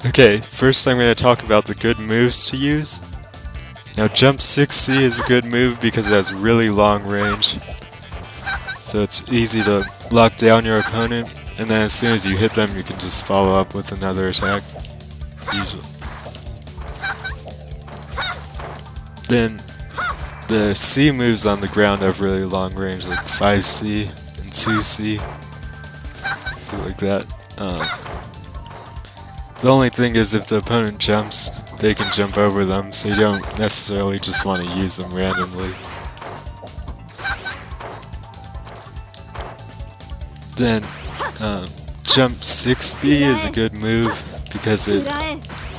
Okay, first I'm going to talk about the good moves to use. Now jump 6C is a good move because it has really long range. So it's easy to lock down your opponent, and then as soon as you hit them you can just follow up with another attack. Usually. Then the C moves on the ground have really long range, like 5C and 2C. So like that. The only thing is if the opponent jumps, they can jump over them, so you don't necessarily just want to use them randomly. Then jump 6B is a good move because it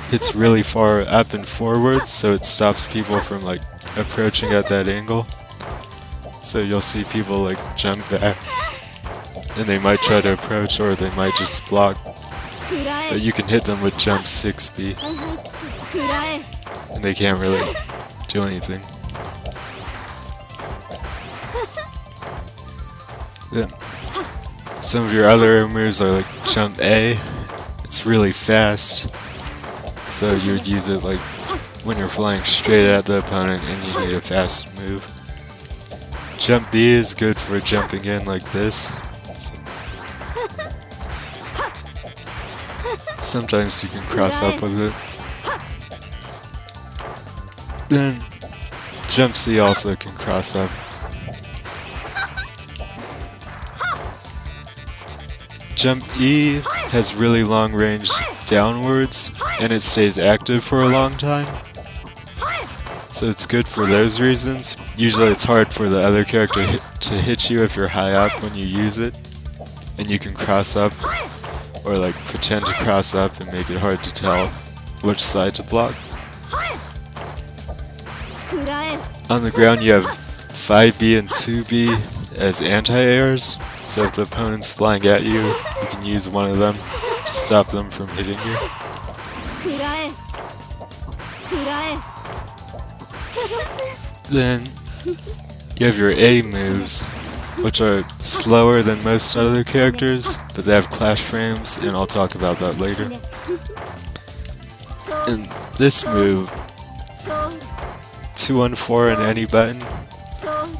hits really far up and forwards, so it stops people from like approaching at that angle. So you'll see people like jump back and they might try to approach, or they might just block. But you can hit them with jump 6B and they can't really do anything. Then some of your other moves are like jump A. It's really fast, so you would use it like when you're flying straight at the opponent and you need a fast move. Jump B is good for jumping in like this. Sometimes you can cross up with it. Then jump C also can cross up. Jump E has really long range downwards, and it stays active for a long time. So it's good for those reasons. Usually it's hard for the other character to hit you if you're high up when you use it, and you can cross up, or like pretend to cross up and make it hard to tell which side to block. On the ground you have 5B and 2B as anti-airs, so if the opponent's flying at you, you can use one of them to stop them from hitting you. Then you have your A moves, which are slower than most other characters, but they have clash frames, and I'll talk about that later. And this move, 214 on any button,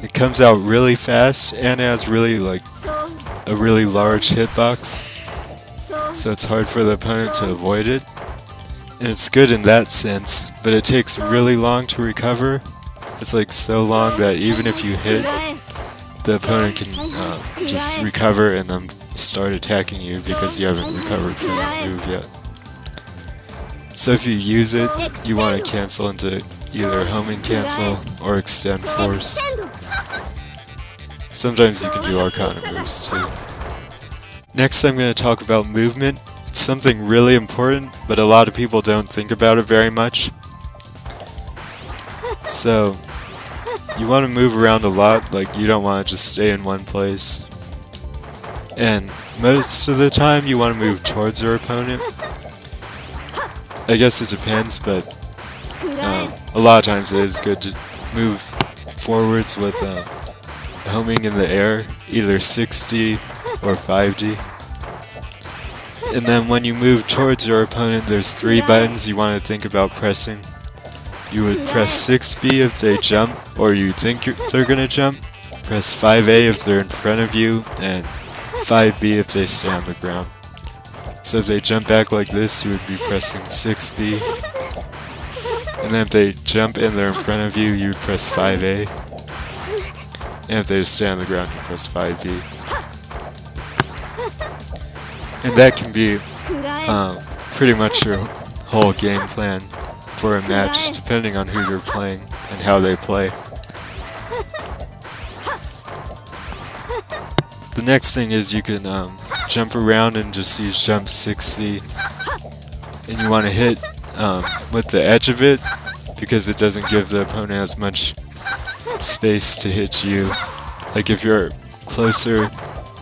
it comes out really fast and it has really like a really large hitbox, so it's hard for the opponent to avoid it. And it's good in that sense, but it takes really long to recover. It's like so long that even if you hit, the opponent can just recover and then start attacking you because you haven't recovered from the move yet. So if you use it, you want to cancel into either homing cancel or extend force. Sometimes you can do Arcana moves too. Next I'm going to talk about movement. It's something really important, but a lot of people don't think about it very much. So you want to move around a lot, like you don't want to just stay in one place. And most of the time you want to move towards your opponent. I guess it depends, but a lot of times it is good to move forwards with homing in the air, either 6D or 5D. And then when you move towards your opponent, there's 3 buttons you want to think about pressing. You would press 6B if they jump, or you think they're going to jump. Press 5A if they're in front of you, and 5B if they stay on the ground. So if they jump back like this, you would be pressing 6B. And then if they jump and they're in front of you, you would press 5A. And if they just stay on the ground, you press 5B. And that can be pretty much your whole game plan for a match, depending on who you're playing and how they play. The next thing is you can jump around and just use jump 6C. And you want to hit with the edge of it, because it doesn't give the opponent as much space to hit you. Like if you're closer,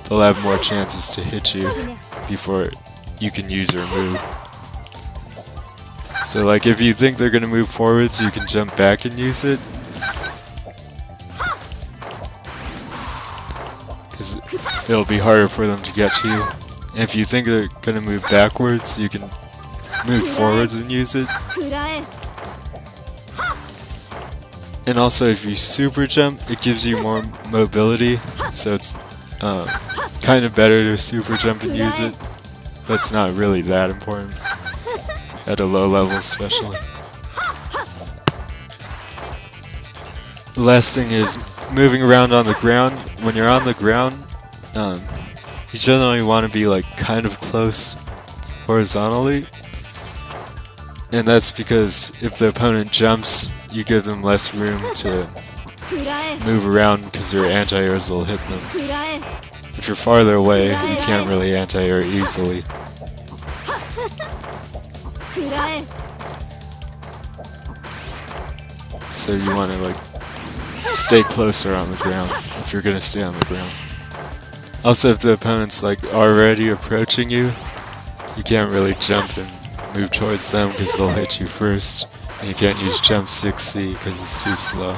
they'll have more chances to hit you before you can use your move. So like if you think they're going to move forwards, you can jump back and use it. Because it'll be harder for them to get to you. And if you think they're going to move backwards, you can move forwards and use it. And also if you super jump, it gives you more mobility, so it's kind of better to super jump and use it, but it's not really that important, at a low level especially. The last thing is moving around on the ground. When you're on the ground, you generally want to be like kind of close horizontally, and that's because if the opponent jumps, you give them less room to move around because your anti-airs will hit them. If you're farther away, you can't really anti-air easily. So you want to like stay closer on the ground if you're gonna stay on the ground. Also, if the opponent's like already approaching you, you can't really jump and move towards them because they'll hit you first. And you can't use jump 6C because it's too slow.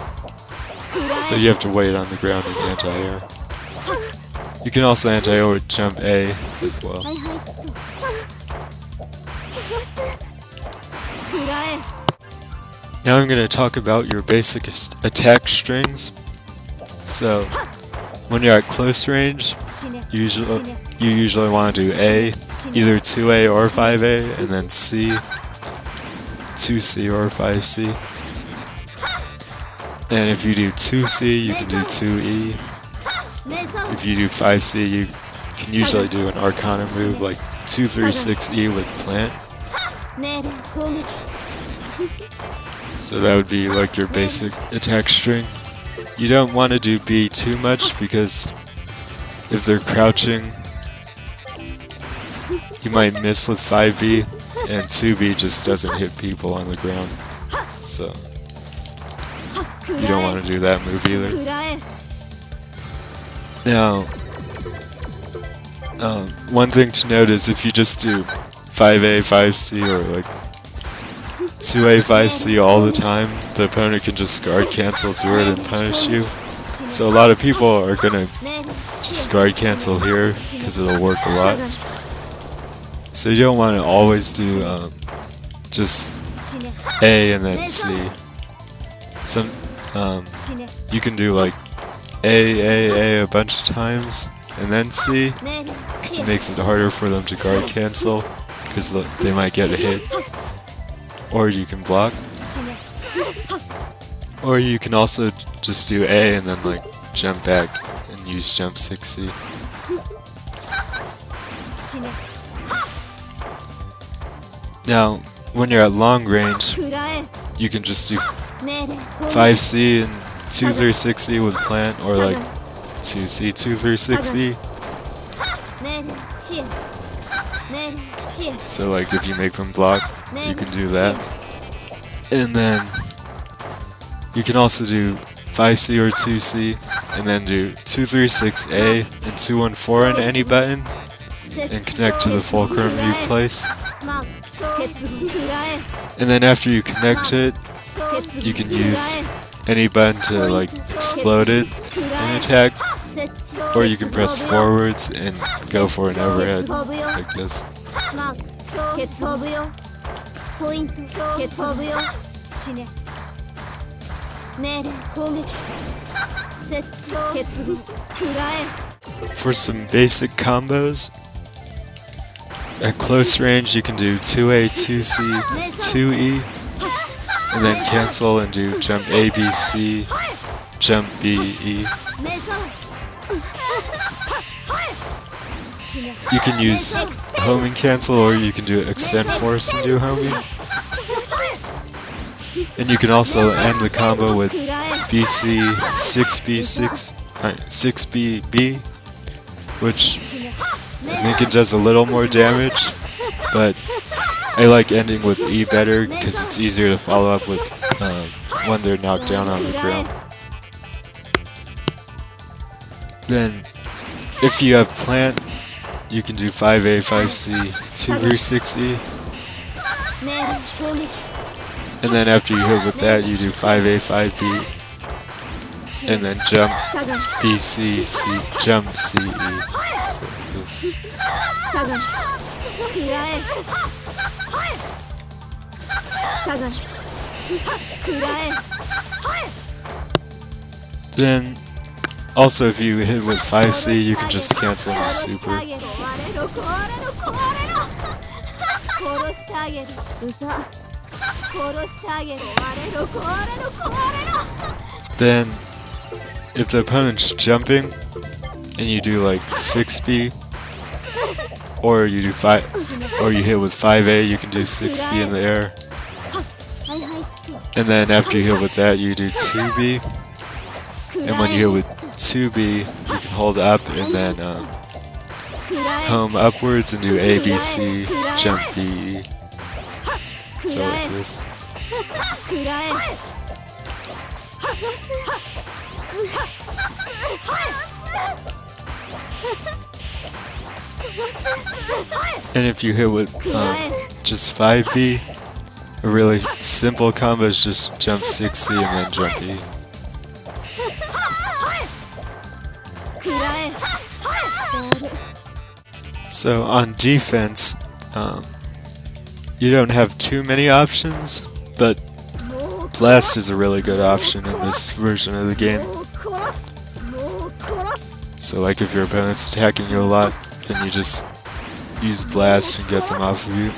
So you have to wait on the ground and anti-air. You can also anti-air with jump A as well. Now I'm going to talk about your basic attack strings. So when you're at close range, you usually want to do A, either 2A or 5A, and then C, 2C or 5C. And if you do 2C, you can do 2E. If you do 5C, you can usually do an Arcana move like 236E with plant. So that would be like your basic attack string. You don't want to do B too much because if they're crouching, you might miss with 5B, and 2B just doesn't hit people on the ground. So you don't want to do that move either. Now, one thing to note is if you just do 5A, 5C, or like 2A, 5C all the time, the opponent can just guard cancel through it and punish you. So a lot of people are gonna just guard cancel here because it'll work a lot. So you don't want to always do just A and then C. You can do like A a bunch of times and then C, because it makes it harder for them to guard cancel because they might get a hit. Or you can block. Or you can also just do A and then like jump back and use jump 6C. Now, when you're at long range, you can just do 5C and 236E with plant, or like 2C, 236E. So like if you make them block, you can do that. And then you can also do 5C or 2C, and then do 236A and 214 on any button, and connect to the fulcrum you place. And then after you connect it, you can use any button to like explode it and attack, or you can press forwards and go for an overhead like this. For some basic combos, at close range you can do 2A, 2C, 2E, and then cancel and do jump A, B, C, jump B, E. You can use homing cancel, or you can do extend force and do homing. And you can also end the combo with BC 6B6, 6BB, which I think it does a little more damage, but I like ending with E better because it's easier to follow up with when they're knocked down on the ground. Then, if you have plant, you can do 5A, 5C, 236E. And then after you hit with that, you do 5A, 5B, and then jump BC, C, jump CE. So this. Then, also if you hit with 5C, you can just cancel into super. Then, if the opponent's jumping, and you do like 6B, or you do or you hit with 5A, you can do 6B in the air. And then after you hit with that, you do 2B. And when you hit with 2B, you can hold up and then home upwards and do A, B, C, jump B. So like this. And if you hit with just 5B, a really simple combo is just jump 6C and then jump E. So on defense, you don't have too many options, but blast is a really good option in this version of the game. So like if your opponent's attacking you a lot, then you just use blast and get them off of you.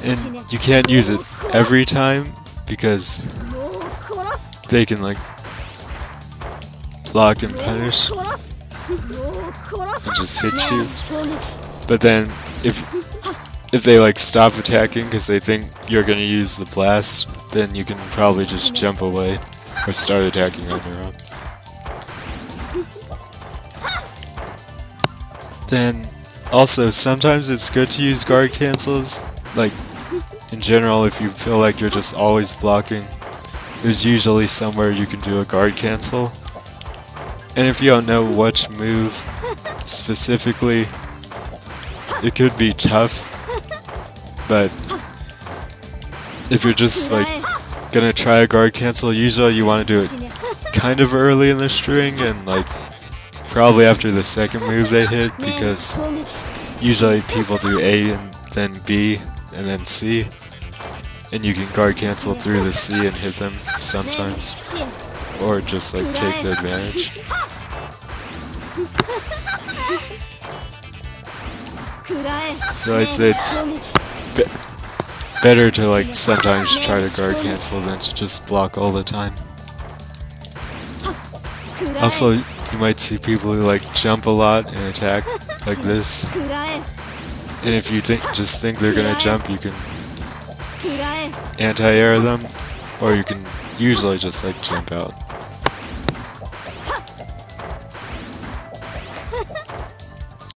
And you can't use it every time because they can like block and punish and just hit you. But then if they like stop attacking because they think you're gonna use the blast, then you can probably just jump away or start attacking on your own. Then also sometimes it's good to use guard cancels. Like in general, if you feel like you're just always blocking, there's usually somewhere you can do a guard cancel. And if you don't know which move specifically, it could be tough. But if you're just like gonna try a guard cancel, usually you want to do it kind of early in the string and like probably after the second move they hit, because usually people do A and then B and then C, and you can guard cancel through the C and hit them sometimes, or just like take the advantage. So I'd say it's better to like sometimes try to guard cancel than to just block all the time. Also, you might see people who like jump a lot and attack like this. And if you just think they're gonna jump, you can anti-air them, or you can usually just like jump out.